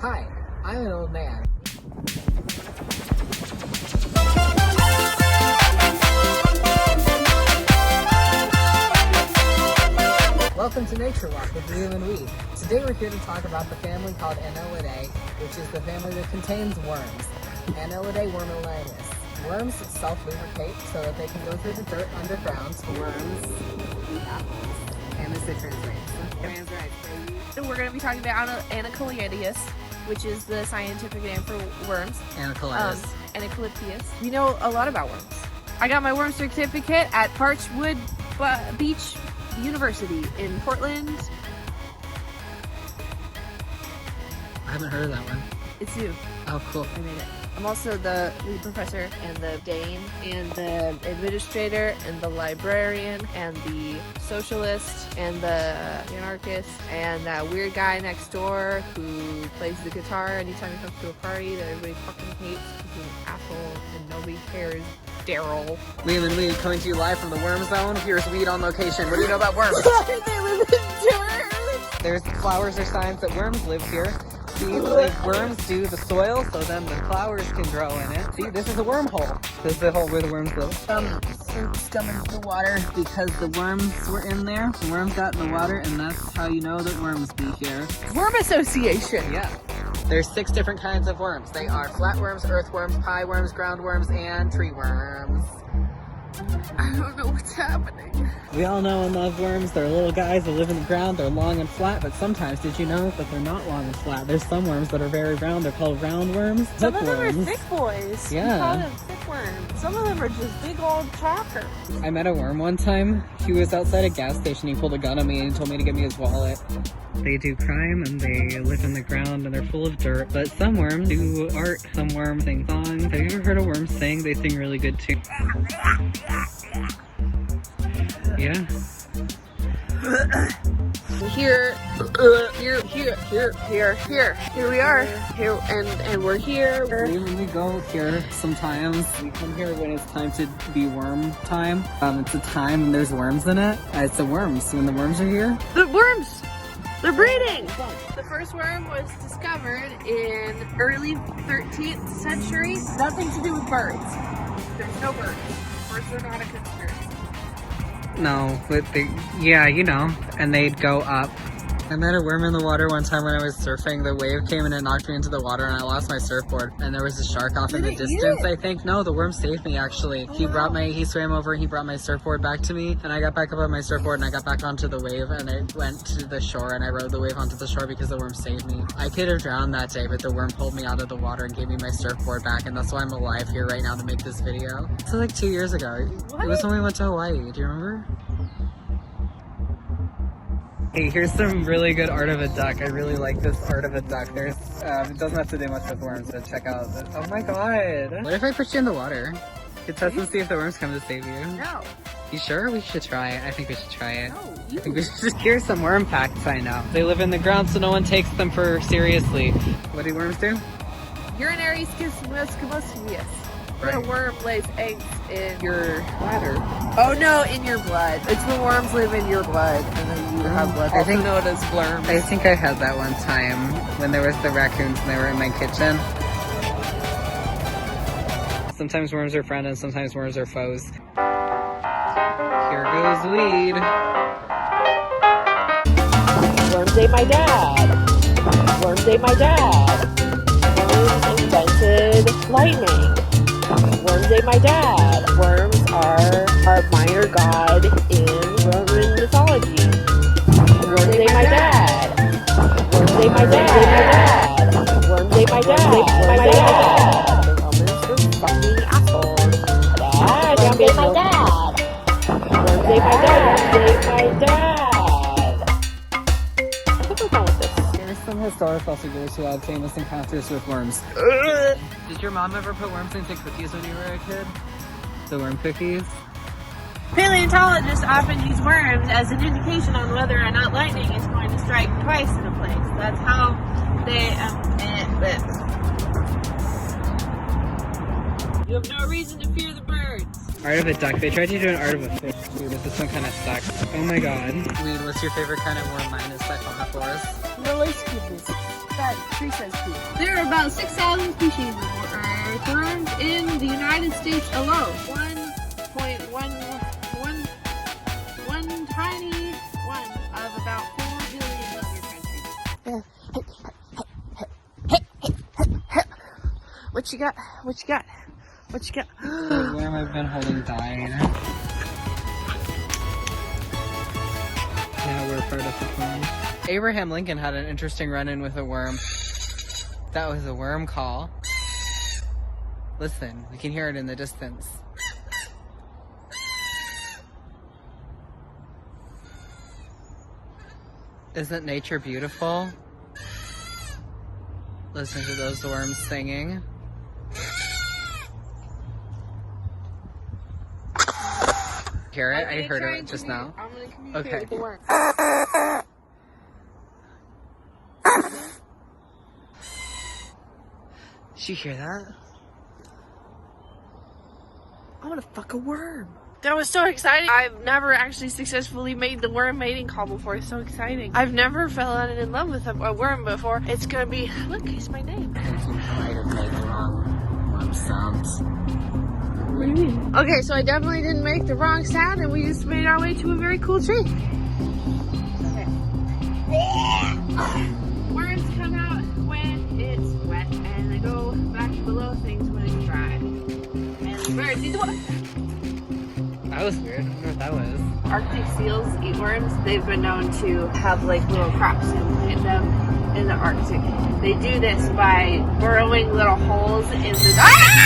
Hi, I'm an old man. Welcome to Nature Walk with Liam and We. Today we're here to talk about the family called Annelidae, which is the family that contains worms. Annelidae wormelitis. Worms self-lubricate so that they can go through the dirt underground. Worms eat apples. And the citrus grapes. So we're going to be talking about Anacalyptus, which is the scientific name for worms. Anacalyptus. Anacalyptus. We know a lot about worms. I got my worm certificate at Parchwood Beach University in Portland. I haven't heard of that one. It's you. Oh, cool. I made it. I'm also the lead professor and the dean and the administrator and the librarian and the socialist and the anarchist and that weird guy next door who plays the guitar anytime he comes to a party that everybody fucking hates because he's an asshole and nobody cares. Daryl. Liam and Lee coming to you live from the Worm Zone. Here's Weed on location. What do you know about worms? They live in dirt! There's flowers or signs that worms live here. See, like worms do the soil, so then the flowers can grow in it. See, this is a wormhole. This is the hole where the worms live. Scum into the water because the worms were in there. The worms got in the water, and that's how you know that worms be here. Worm Association. Yeah. There's 6 different kinds of worms. They are flatworms, earthworms, pie worms, ground worms, and tree worms. I don't know what's happening. We all know and love worms. They're little guys that live in the ground. They're long and flat, but sometimes, did you know that they're not long and flat? There's some worms that are very round. They're called roundworms. Some of them are thick boys. Yeah. We call them thick worms. Some of them are just big old chalkers. I met a worm one time. He was outside a gas station. He pulled a gun on me and told me to give me his wallet. They do crime and they live in the ground and they're full of dirt. But some worms do art. Some worms sing songs. Have you ever heard of worms sing? They sing really good too. Yeah. Here we are. Here and we're here. We go here sometimes. We come here when it's time to be worm time. It's a time and there's worms in it. It's the worms. When the worms are here. The worms! They're breeding! The first worm was discovered in early 13th century. Nothing to do with birds. There's no birds. Birds are not a conspiracy. No, but yeah, you know, and they'd go up. I met a worm in the water one time when I was surfing. The wave came and it knocked me into the water and I lost my surfboard. And there was a shark off in the distance, I think. No, the worm saved me actually. He swam over and he brought my surfboard back to me. And I got back up on my surfboard and I got back onto the wave and I went to the shore and I rode the wave onto the shore because the worm saved me. I could have drowned that day, but the worm pulled me out of the water and gave me my surfboard back. And that's why I'm alive here right now to make this video. So like 2 years ago. It was when we went to Hawaii. Do you remember? Hey, here's some really good art of a duck. I really like this art of a duck. There's, it doesn't have to do much with worms, but check out this. Oh my god. What if I put you in the water? You could test and see if the worms come to save you. No. You sure? We should try it. I think we should try it. No, I think we should. Here's some worm facts I know. They live in the ground so no one takes them seriously. What do worms do? Urinary schistosomiasis. Right. When a worm lays eggs in your bladder. Oh no, in your blood. It's when worms live in your blood and then you have blood. I think known as blurms. I think I had that one time when there was the raccoons and they were in my kitchen. Sometimes worms are friends and sometimes worms are foes. Here goes weed. Worms ate my dad. Worms ate my dad. Worms invented lightning. Worms ate my dad. Worms are a minor god in Roman mythology. Worms ate my dad. Worms ate my dad. Worms ate my dad. The Romans were fucking assholes. Dad, worms ate my dad. Worms ate my dad. Worms ate my dad. What's wrong with this? Here's some historical figures who had famous encounters with worms. Did your mom ever put worms into cookies when you were a kid? The worm cookies? Paleontologists often use worms as an indication on whether or not lightning is going to strike twice in a place. That's how they You have no reason to fear the birds. Art of a duck. They tried to do an art of a fish too, but this one kind of sucks. Oh my god. Weed, what's your favorite kind of worm? Mine is Siphonophores. No ice cubes. that tree says poop. There are about 6,000 species of earthworms in the United States alone. 1.1 tiny one of about 4 billion in other countries. What you got? What you got? What you got? The worm I've been holding died. Yeah, we're part of the plan. Abraham Lincoln had an interesting run-in with a worm. That was a worm call. Listen, we can hear it in the distance. Isn't nature beautiful? Listen to those worms singing. Hear it? I heard it just now. I'm gonna communicate Okay. with the worm. Did you hear that? I want to fuck a worm. That was so exciting. I've never actually successfully made the worm mating call before. It's so exciting. I've never fallen in love with a worm before. It's gonna be, look, it's my name. I think you might have made the wrong worm sounds. What do you mean? Okay, so I definitely didn't make the wrong sound and we just made our way to a very cool tree. Okay. Worms come out when it's wet and they go back below things when it's dry. And birds eat the water. That was weird. I wonder what that was. Arctic seals eat worms. They've been known to have like little crops and plant them in the Arctic. They do this by burrowing little holes in the